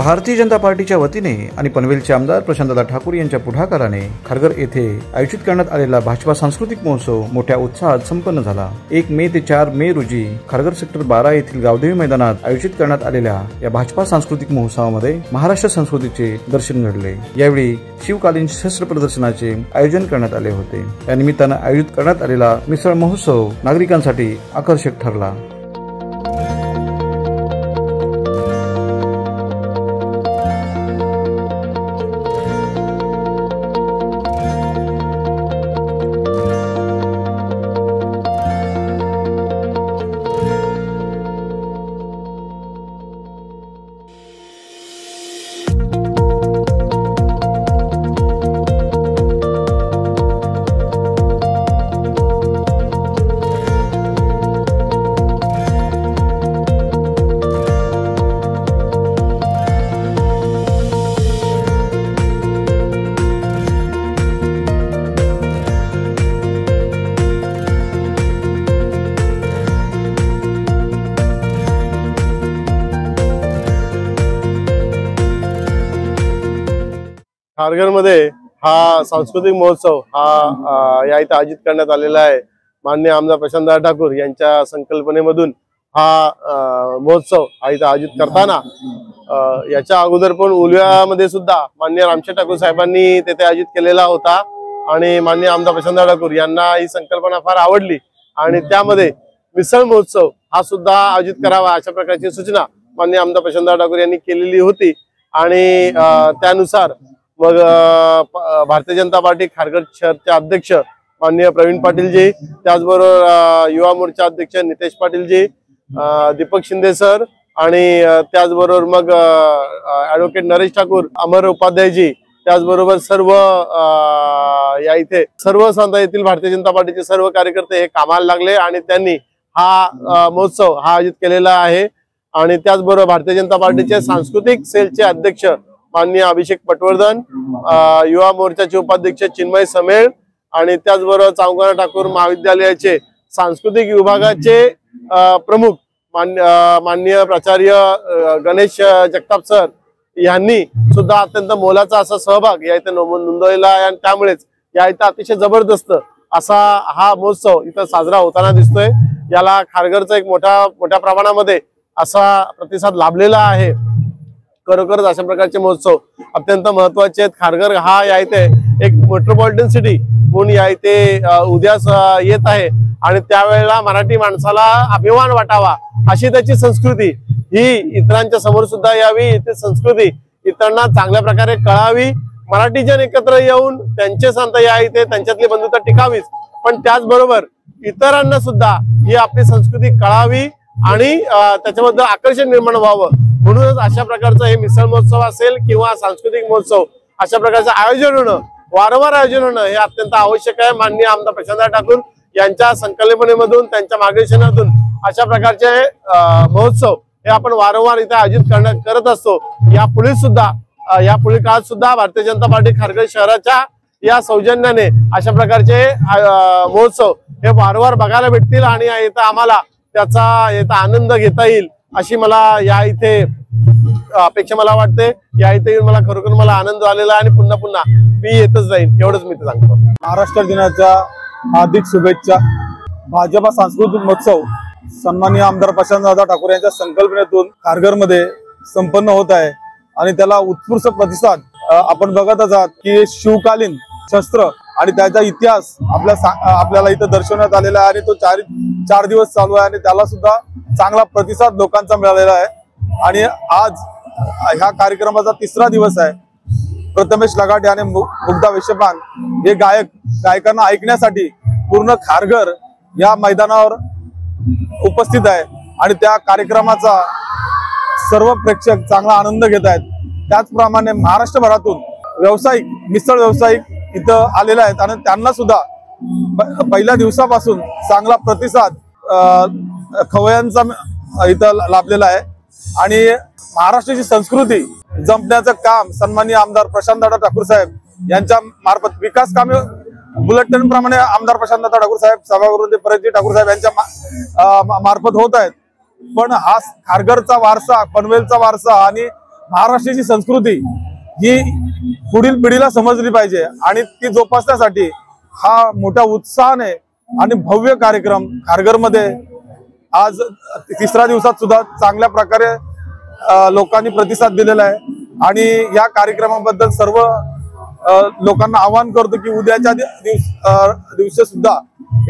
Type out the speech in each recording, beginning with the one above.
भारतीय जनता पार्टीच्या वतीने आणि पनवेलचे आमदार प्रशांतदादा ठाकूर यांच्या पुढाकाराने खारघर येथे आयोजित करण्यात आलेला भाजपा सांस्कृतिक महोत्सव मोठ्या उत्साहात संपन्न झाला। 1 मे ते 4 मे रोजी खारघर सेक्टर 12 येथील गावदेवी मैदानात आयोजित करण्यात आलेल्या या भाजपा सांस्कृतिक महोत्सवामध्ये महाराष्ट्र संस्कृतीचे दर्शन घडले। यावेळी शिवकालीन शस्त्र प्रदर्शनाचे आयोजन करण्यात आले होते। या निमित्ताने आयोजित करण्यात आलेला मिसळ महोत्सव नागरिकांसाठी आकर्षक ठरला। खारघरमध्ये हा सांस्कृतिक महोत्सव हा या इथे आयोजित करण्यात आलेला आहे। माननीय आमदार प्रशांतदादा ठाकूर यांच्या संकल्पनेमधून हा महोत्सव हा इथे आयोजित करताना याच्या अगोदर पण उलव्यामध्ये सुद्धा माननीय रामशेठ ठाकूर साहेबांनी तेथे आयोजित केलेला होता आणि माननीय आमदार प्रशांतदादा ठाकूर यांना ही संकल्पना फार आवडली आणि त्यामध्ये मिसळ महोत्सव हा सुद्धा आयोजित करावा अशा प्रकारची सूचना माननीय आमदार प्रशांतदादा ठाकूर यांनी केलेली होती आणि त्यानुसार मग भारतीय जनता पार्टी खारघर शहरचे अध्यक्ष माननीय प्रवीण पाटील जी, त्याचबरोबर युवा मोर्चा अध्यक्ष नितेश पाटील जी, दीपक शिंदे सर आणि त्याचबरोबर मग ॲडव्होकेट नरेश ठाकूर, अमर उपाध्याय जी, त्याचबरोबर सर्व या इथे सर्व सांता येथील भारतीय जनता पार्टीचे सर्व कार्यकर्ते हे कामाला लागले आणि त्यांनी हा महोत्सव हा आयोजित केलेला आहे। आणि त्याचबरोबर भारतीय जनता पार्टीचे सांस्कृतिक सेलचे अध्यक्ष माननीय अभिषेक पटवर्धन, युवा मोर्चाचे उपाध्यक्ष चिन्मय समेळ आणि त्याचबरोबर चांगोना ठाकूर महाविद्यालयाचे सांस्कृतिक विभागाचे प्रमुख माननीय प्राचार्य गणेश जगताप सर यांनी सुद्धा अत्यंत मोलाचा असा सहभाग या इथे नोंदवलेला आहे आणि त्यामुळेच या इथे अतिशय जबरदस्त असा हा महोत्सव इथं साजरा होताना दिसतोय। याला खारघरचा एक मोठ्या प्रमाणामध्ये असा प्रतिसाद लाभलेला आहे। खरोखरच अशा प्रकारचे महोत्सव अत्यंत महत्वाचे आहेत। खारघर हा या इथे एक मेट्रोपॉलिटन सिटी म्हणून या इथे उद्यास येत आहे आणि त्यावेळेला मराठी माणसाला अभिमान वाटावा अशी त्याची संस्कृती ही इतरांच्या समोर सुद्धा यावी, इथे संस्कृती इतरांना चांगल्या प्रकारे कळावी, मराठी जन एकत्र येऊन त्यांचे संत या इथे त्यांच्यातली बंधुता टिकावीच, पण त्याचबरोबर इतरांना सुद्धा ही आपली संस्कृती कळावी आणि त्याच्याबद्दल आकर्षण निर्माण व्हावं म्हणूनच अशा प्रकारचं हे मिसळ महोत्सव असेल किंवा सांस्कृतिक महोत्सव अशा प्रकारचं आयोजन होणं, वारंवार आयोजन होणं हे अत्यंत आवश्यक आहे। माननीय आमदार प्रशांतदादा ठाकूर यांच्या संकल्पनेमधून त्यांच्या मार्गदर्शनातून अशा प्रकारचे महोत्सव हे आपण वारंवार इथे आयोजित करत असतो। यापुढील काळात सुद्धा भारतीय जनता पार्टी खारघर शहराच्या या सौजन्याने अशा प्रकारचे महोत्सव हे वारंवार बघायला भेटतील आणि इथं आम्हाला त्याचा आनंद घेता येईल अशी मला या इथे अपेक्षा मला वाटते। या इथे येऊन मला खरोखर मला आनंद आलेला आहे आणि पुन्हा पुन्हा मी येतच जाईन एवढंच मी सांगतो। महाराष्ट्र दिनाच्या हार्दिक शुभेच्छा। भाजपा सांस्कृतिक महोत्सव सन्माननीय आमदार प्रशांतदादा ठाकूर यांच्या संकल्पनेतून खारघरमध्ये संपन्न होत आहे आणि त्याला उत्स्फूर्त प्रतिसाद आपण बघतच आहात की शिवकालीन शस्त्र आणि त्याचा इतिहास आपल्याला इथं दर्शवण्यात आलेला आहे आणि तो चार दिवस चालू आहे आणि त्याला सुद्धा चांगला प्रतिसाद लोकांचा मिळालेला आहे। आणि आज ह्या कार्यक्रमाचा 3रा दिवस आहे। प्रथमेश लगाटे आणि मुग्धा विश्वपान हे गायकांना ऐकण्यासाठी पूर्ण खारघर या मैदानावर उपस्थित आहे आणि त्या कार्यक्रमाचा सर्व प्रेक्षक चांगला आनंद घेत आहेत। त्याचप्रमाणे महाराष्ट्रभरातून व्यावसायिक मिसळ व्यावसायिक इथं आलेले आहेत आणि त्यांना सुद्धा पहिल्या दिवसापासून चांगला प्रतिसाद खवय्यांचा इथं लाभलेला आहे आणि महाराष्ट्राची संस्कृती जपण्याचं काम सन्माननीय आमदार प्रशांतदादा ठाकूर साहेब यांच्या मार्फत विकास कामे बुलेटिन प्रमाणे आमदार प्रशांतदादा ठाकूर साहेब, सभागृह परतजी ठाकूर साहेब यांच्या मार्फत होत आहेत। पण हा खारघरचा वारसा, पनवेलचा वारसा आणि महाराष्ट्राची संस्कृती ही पुढील पिढीला समजली पाहिजे आणि ती जोपासण्यासाठी हा मोठ्या उत्साहाने आणि भव्य कार्यक्रम खारघरमध्ये आज तिसऱ्या दिवसात सुद्धा चांगल्या प्रकारे लोकांनी प्रतिसाद दिलेला आहे। आणि या कार्यक्रमाबद्दल सर्व लोकांना आवाहन करतो की उद्याच्या दिवशी सुद्धा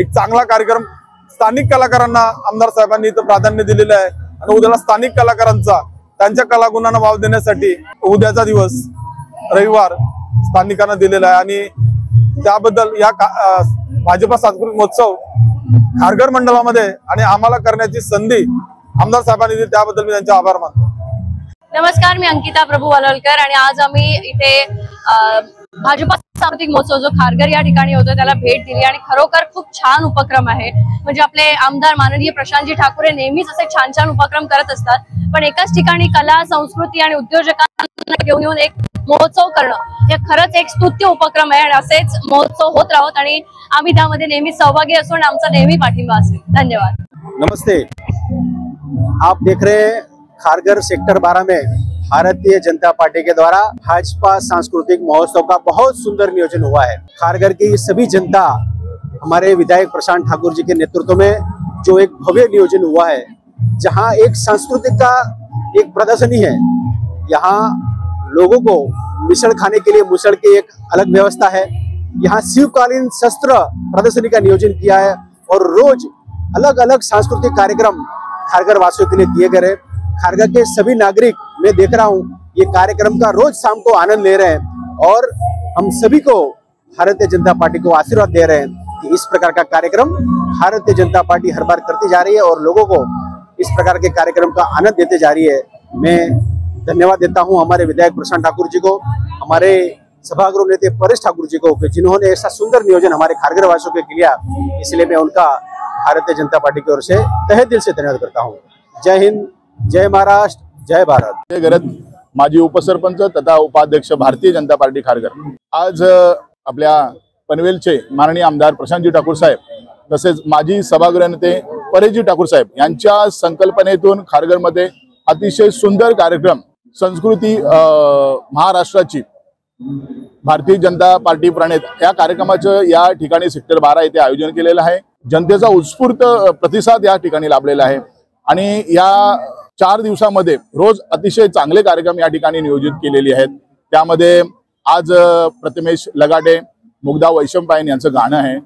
एक चांगला कार्यक्रम स्थानिक कलाकारांना आमदार साहेबांनी इथं प्राधान्य दिलेलं आहे आणि उद्याला स्थानिक कलाकारांचा त्यांच्या कलागुणांना वाव देण्यासाठी उद्याचा दिवस रविवार स्थानिकांना दिलेला आहे। आणि त्याबद्दल या भाजपा सांस्कृतिक महोत्सव खारघर मंडळामध्ये आणि आम्हाला करण्याची संधी आमदार साहेबांनी दिली त्याबद्दल मी त्यांचे आभार मानतो। नमस्कार, मी अंकिता प्रभू वलवलकर आणि आज आम्ही इथे भाजपा सांस्कृतिक महोत्सव जो खारघर या ठिकाणी होतो त्याला भेट दिली आणि खरोखर खूप छान उपक्रम आहे। म्हणजे आपले आमदार माननीय प्रशांतजी ठाकूर हे नेहमीच असे छान छान उपक्रम करत असतात, पण एकाच ठिकाणी कला, संस्कृती आणि उद्योजकांना घेऊन येऊन एक महोत्सव करणं हे खरंच एक स्तुत्य उपक्रम आहे आणि असेच महोत्सव होत राहत आणि आम्ही त्यामध्ये नेहमी सहभागी असू आणि आमचा नेहमी पाठिंबा असेल। धन्यवाद। नमस्ते, आप देख रहे हैं खारघर सेक्टर 12 में भारतीय जनता पार्टी के द्वारा भाजपा सांस्कृतिक महोत्सव का बहुत सुंदर नियोजन हुआ है। खारघर की सभी जनता हमारे विधायक प्रशांत ठाकुर जी के नेतृत्व में जो एक भव्य नियोजन हुआ है, जहां एक सांस्कृतिक का एक प्रदर्शनी है। यहाँ लोगों को मिसल खाने के लिए मुसल की एक अलग व्यवस्था है। यहाँ शिवकालीन शस्त्र प्रदर्शनी का नियोजन किया है और रोज अलग अलग सांस्कृतिक कार्यक्रम खारघर वासियों के लिए किए गए। खारघर के सभी नागरिक, मैं देख रहा हूँ, ये कार्यक्रम का रोज शाम को आनंद ले रहे हैं और हम सभी को भारतीय जनता पार्टी को आशीर्वाद दे रहे हैं कि इस प्रकार का कार्यक्रम भारतीय जनता पार्टी हर बार करती जा रही है और लोगों को इस प्रकार के कार्यक्रम का आनंद देते जा रही है। मैं धन्यवाद देता हूँ हमारे विधायक प्रशांत ठाकुर जी को, हमारे सभागृह नेता परेश ठाकुर जी को, जिन्होंने ऐसा सुंदर नियोजन हमारे खारघर वासियों के किया। इसलिए मैं उनका भारतीय जनता पार्टी की ओर से तहे दिल से धन्यवाद करता हूँ। जय हिंद, जय महाराष्ट्र, जय भारत। गरज माजी उपसरपंच तथा उपाध्यक्ष भारतीय जनता पार्टी खारघर आज आपल्या पनवेलचे माननीय आमदार प्रशांतजी ठाकूर साहेब तसेच माजी सभागृह नेते परेशजी ठाकूर साहेब यांच्या संकल्पनेतून खारघरमध्ये अतिशय सुंदर कार्यक्रम संस्कृती महाराष्ट्राची भारतीय जनता पार्टी प्रणित या कार्यक्रमाचं या ठिकाणी सेक्टर 12 येथे आयोजन केलेलं आहे। जनतेचा उत्स्फूर्त प्रतिसाद या ठिकाणी लाभलेला आहे आणि या 4 दिवसामध्ये रोज अतिशय चांगले कार्यक्रम या ठिकाणी नियोजित केलेले आहेत। त्यामध्ये आज प्रतिमेश लगाटे, मुग्धा वैशंपायन यांचं गाणं आहे।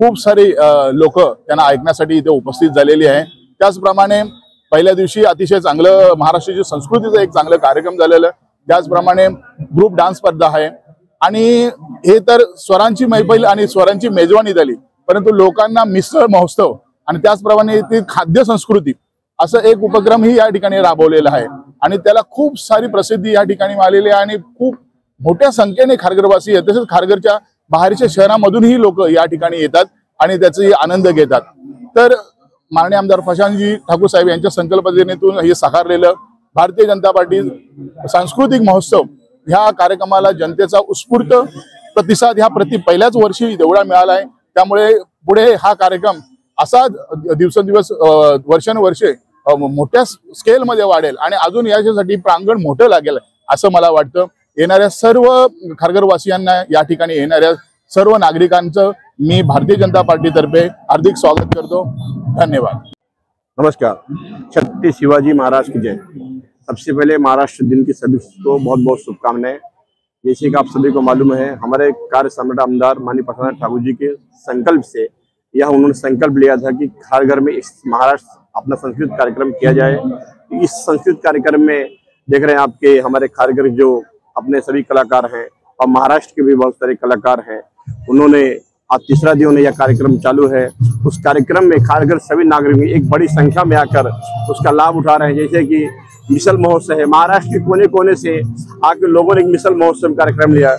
खूप सारी लोक त्यांना ऐकण्यासाठी इथे उपस्थित झालेली आहे। त्याचप्रमाणे पहिल्या दिवशी अतिशय चांगलं महाराष्ट्राची संस्कृतीचं एक चांगलं कार्यक्रम झालेलं। त्याचप्रमाणे ग्रुप डान्स स्पर्धा आहे आणि हे तर स्वरांची मैफिल आणि स्वरांची मेजवानी झाली, परंतु लोकांना मिसळ महोत्सव आणि त्याचप्रमाणे ती खाद्य संस्कृती असं एक उपक्रमही या ठिकाणी राबवलेला आहे आणि त्याला खूप सारी प्रसिद्धी या ठिकाणी मिळालेली आहे आणि खूप मोठ्या संख्येने खारघरवासी आहेत, तसेच खारघरच्या बाहेरच्या शहरांमधूनही लोक या ठिकाणी येतात आणि त्याचा आनंद घेतात। तर माननीय आमदार प्रशांतजी ठाकूर साहेब यांच्या संकल्पनेतून हे साकारलेलं भारतीय जनता पार्टी सांस्कृतिक महोत्सव ह्या कार्यक्रमाला जनतेचा उत्स्फूर्त प्रतिसाद ह्या पहिल्याच वर्षी एवढा मिळाला आहे। त्यामुळे पुढे हा कार्यक्रम असा दिवसेंदिवस वर्षानुवर्षे मोठ्या स्केल मध्ये वाढेल आणि अजून याच्यासाठी प्रांगण मोठं लागेल असं मला वाटतं। येणाऱ्या सर्व खारघरवासियांना, या ठिकाणी येणाऱ्या सर्व नागरिकांचं मी भारतीय जनता पार्टीतर्फे हार्दिक स्वागत करतो। धन्यवाद। नमस्कार, छत्रपति शिवाजी महाराज की जय। सबसे पहले महाराष्ट्र दिन की सभी को बहुत बहुत शुभकामनाएं। जैसे कि आप सभी को मालूम है, हमारे कार्य सम्राट आमदार माननीय प्रशांत ठाकुर जी के संकल्प से यह उन्होंने संकल्प लिया था कि खारघर में इस महाराष्ट्र अपना सांस्कृतिक कार्यक्रम किया जाए। इस सांस्कृतिक कार्यक्रम में देख रहे हैं आपके हमारे खारघर जो अपने सभी कलाकार हैं और महाराष्ट्र के भी बहुत सारे कलाकार हैं, उन्होंने आज तीसरा दिन यह कार्यक्रम चालू है। उस कार्यक्रम में खारघर सभी नागरिक एक बड़ी संख्या में आकर उसका लाभ उठा रहे हैं। जैसे कि मिसल महोत्सव है, महाराष्ट्र के कोने कोने से आके लोगों ने एक मिसल महोत्सव कार्यक्रम लिया।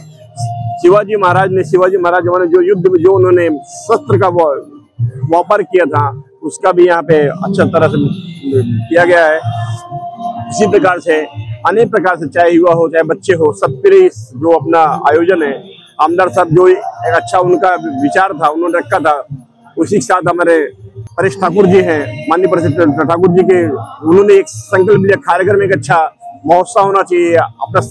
शिवाजी महाराज ने जो युद्ध में जो उन्होंने शस्त्र का व्यापार किया था, उसका भी यहाँ पे अच्छा तरह से किया गया है। इसी प्रकार से अनेक प्रकार से, चाहे युवा हो चाहे बच्चे हो, सबके लिए जो अपना आयोजन है, आमदार साहब जो एक अच्छा उनका विचार था उन्होंने रखा था। उसी के साथ हमारे परेश ठाकुर जी हैं, माननीय परेश ठाकुर जी के, उन्होंने एक संकल्प लिया खारघर में एक अच्छा महोत्सव होना चाहिए। अपना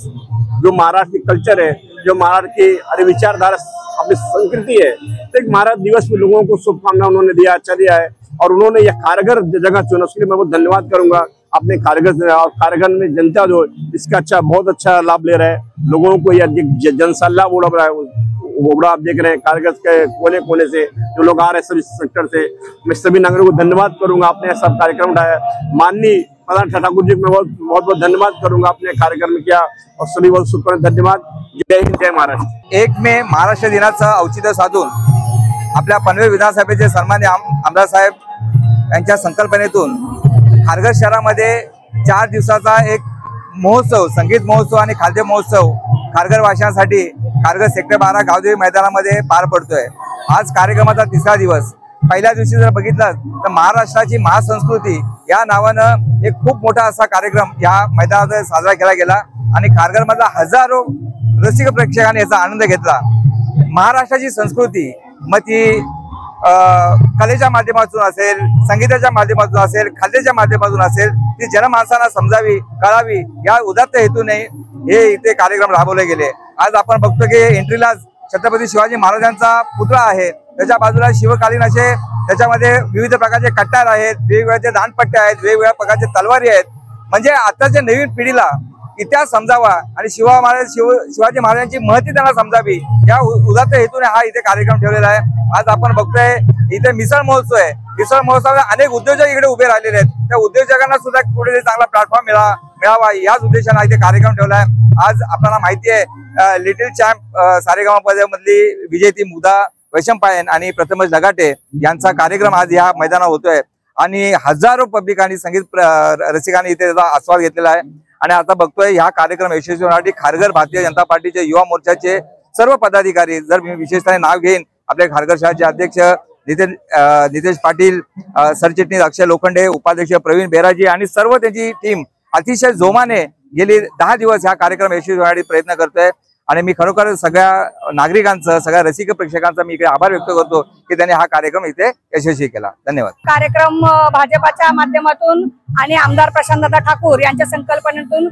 जो महाराष्ट्र की कल्चर है, जो महाराष्ट्र की अरे विचारधारा अपनी संस्कृति है, तो एक महाराष्ट्र दिवस में लोगों को शुभकामना उन्होंने दिया, अच्छा दिया है। और उन्होंने यह कारगर जगह चुना, उसके लिए मैं बहुत धन्यवाद करूंगा अपने कारगर और कारगर में जनता जो इसका बहुत अच्छा लाभ ले रहा है। लोगों को यह जनसल्ला उड़ रहा है, वो आप देख रहे हैं कारगर के कोने कोने से जो लोग आ रहे हैं सभी सेक्टर से। मैं सभी नागरिकों को धन्यवाद करूंगा, आपने सब कार्यक्रम उठाया। माननीय प्रधान ठाकुर जी को मैं बहुत धन्यवाद करूंगा, अपने कार्यक्रम में किया और सभी बहुत शुभकामना, धन्यवाद। जय हिंद, जय महाराष्ट्र। 1 मे महाराष्ट्र दिनाचं औचित्य साधून आपल्या पनवेल विधानसभेचे सन्मान्य आमदार साहेब यांच्या संकल्पनेतून खारघर शहरामध्ये 4 दिवसाचा एक महोत्सव, संगीत महोत्सव आणि खाद्य महोत्सव खारघर वासियांसाठी खारघर सेक्टर 12 गावदेवी मैदानामध्ये पार पडतोय। आज कार्यक्रमाचा 3रा दिवस। पहिल्या दिवशी जर बघितलं तर महाराष्ट्राची महासंस्कृती या नावानं एक खूप मोठा असा कार्यक्रम या मैदानात साजरा केला गेला आणि खारघर मधला हजारो रसिक प्रेक्षकांनी याचा आनंद घेतला। महाराष्ट्राची संस्कृती मग ती कलेच्या माध्यमातून असेल, संगीताच्या माध्यमातून असेल, खाद्याच्या माध्यमातून असेल, ती जनमानसांना समजावी, कळावी या उदात्त हेतूने हे इथे कार्यक्रम राबवले गेले। आज आपण बघतो की एंट्रीला छत्रपती शिवाजी महाराजांचा पुतळा आहे, त्याच्या बाजूला शिवकालीन असे त्याच्यामध्ये विविध प्रकारचे कट्टार आहेत, वेगवेगळे दांडपट्ट्या आहेत, वेगवेगळ्या प्रकारचे तलवारी आहेत। म्हणजे आताच्या नवीन पिढीला इतिहास समजावा आणि शिवाजी महाराजांची महती त्यांना समजावी या उदात्त हेतूने हा इथे कार्यक्रम ठेवलेला आहे। आज आपण बघतोय इथे मिसळ महोत्सव आहे। मिसळ महोत्सवाला अनेक उद्योजक इकडे उभे राहिलेले आहेत, त्या उद्योजकांना सुद्धा कुठेतरी चांगला प्लॅटफॉर्म मिळावा याच उद्देशाने इथे कार्यक्रम ठेवला आहे। आज आपल्याला माहिती आहे लिटिल चॅम्प सारेगामा मधली विजेती मुग्धा वैशंपायन आणि प्रथमेश लगाटे यांचा कार्यक्रम आज या मैदानावर होतोय आणि हजारो पब्लिकांनी, संगीत रसिकांनी इथे त्याचा आस्वाद घेतलेला आहे। आणि आता बघतोय हा कार्यक्रम यशस्वी होण्यासाठी खारघर भारतीय जनता पार्टीचे युवा मोर्चाचे सर्व पदाधिकारी, जर मी विशेषतः नाव घेईन, आपले खारघर शहराचे अध्यक्ष नितेश पाटील, सरचिटणीस अक्षय लोखंडे, उपाध्यक्ष प्रवीण बेराजी आणि सर्व त्यांची टीम अतिशय जोमाने गेली 10 दिवस हा कार्यक्रम यशस्वी होण्यासाठी प्रयत्न करतोय। आणि मी खरोखर सगळ्या नागरिकांचं, सगळ्या रसिक प्रेक्षकांचा मी इकडे आभार व्यक्त करतो की त्यांनी हा कार्यक्रम इथे यशस्वी केला। धन्यवाद। कार्यक्रम भाजपाच्या माध्यमातून आणि आमदार प्रशांतदादा ठाकूर यांच्या संकल्पनेतून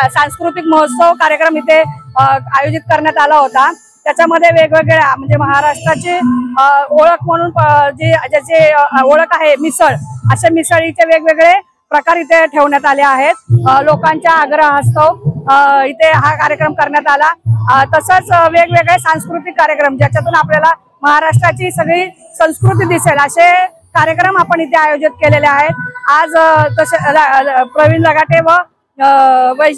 सांस्कृतिक महोत्सव कार्यक्रम इथे आयोजित करण्यात आला होता। त्याच्यामध्ये वेगवेगळ्या म्हणजे महाराष्ट्राची ओळख म्हणून ज्याची ओळख आहे मिसळ, अशा मिसळीचे वेगवेगळे प्रकार इथे ठेवण्यात आले आहेत। लोकांच्या आग्रहास्तव इथे हा कार्यक्रम करण्यात आला। तसंच वेगवेगळे सांस्कृतिक कार्यक्रम ज्याच्यातून आपल्याला महाराष्ट्राची सगळी संस्कृती दिसेल असे कार्यक्रम आपण इथे आयोजित केलेले आहेत। आज तसे प्रवीण लगाटे व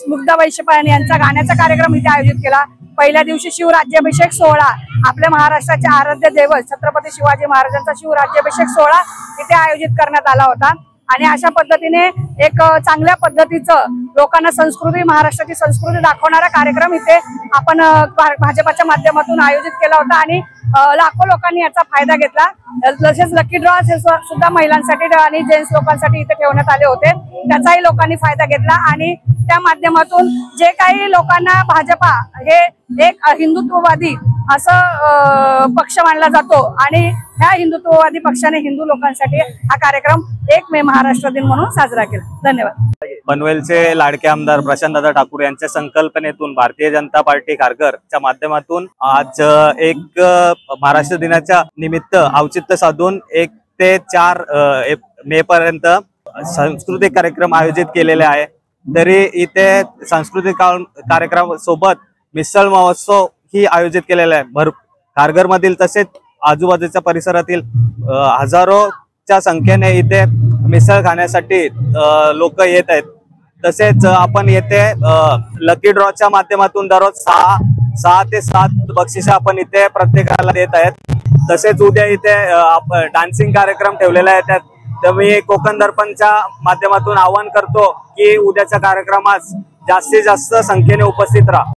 मुग्धा वैशंपायन यांचा गाण्याचा कार्यक्रम इथे आयोजित केला। पहिल्या दिवशी शिवराज्याभिषेक सोहळा, आपल्या महाराष्ट्राचे आराध्य दैवत छत्रपती शिवाजी महाराजांचा शिवराज्याभिषेक सोहळा इथे आयोजित करण्यात आला होता। आणि अशा पद्धतीने एक चांगल्या पद्धतीचं लोकांना संस्कृती, महाराष्ट्राची संस्कृती दाखवणारा कार्यक्रम इथे आपण भाजपाच्या माध्यमातून आयोजित केला होता आणि लाखो लोकांनी याचा फायदा घेतला। तसेच लकी ड्रॉ सुद्धा महिलांसाठी आणि जेंट्स लोकांसाठी इथे ठेवण्यात आले होते, त्याचाही लोकांनी फायदा घेतला। आणि त्या माध्यमातून जे काही लोकांना भाजपा हे एक हिंदुत्ववादी असं पक्ष मानला जातो आणि ह्या हिंदुत्ववादी पक्षाने हिंदू लोकांसाठी हा कार्यक्रम 1 मे महाराष्ट्र दिन म्हणून साजरा केला। धन्यवाद। पनवेलचे लाडके आमदार प्रशांतदादा ठाकूर यांच्या संकल्पनेतून भारतीय जनता पार्टी खारघरच्या माध्यमातून आज एक महाराष्ट्र दिनाच्या निमित्त औचित्य साधून 1 ते 4 मे पर्यंत सांस्कृतिक कार्यक्रम आयोजित केलेले आहे। तरी इथे सांस्कृतिक कार्यक्रम सोबत मिसळ महोत्सव ही आयोजित केलेला आहे। खारघर मधील तसेच आजूबाजूच्या परिसरातील हजारोच्या संख्येने इथे मिसळ खाण्यासाठी लोक येत आहेत। तसेच आपण येथे लकी ड्रॉच्या माध्यमातून दररोज 6 ते 7 बक्षिसे आपण इथे प्रत्येकाला देत आहेत। तसेच उद्या इथे डान्सिंग कार्यक्रम ठेवलेला आहे। तर मी कोकण दर्पणच्या माध्यमातून आवाहन करतो की उद्याच्या कार्यक्रमास जास्तीत जास्त संख्येने उपस्थित राहा।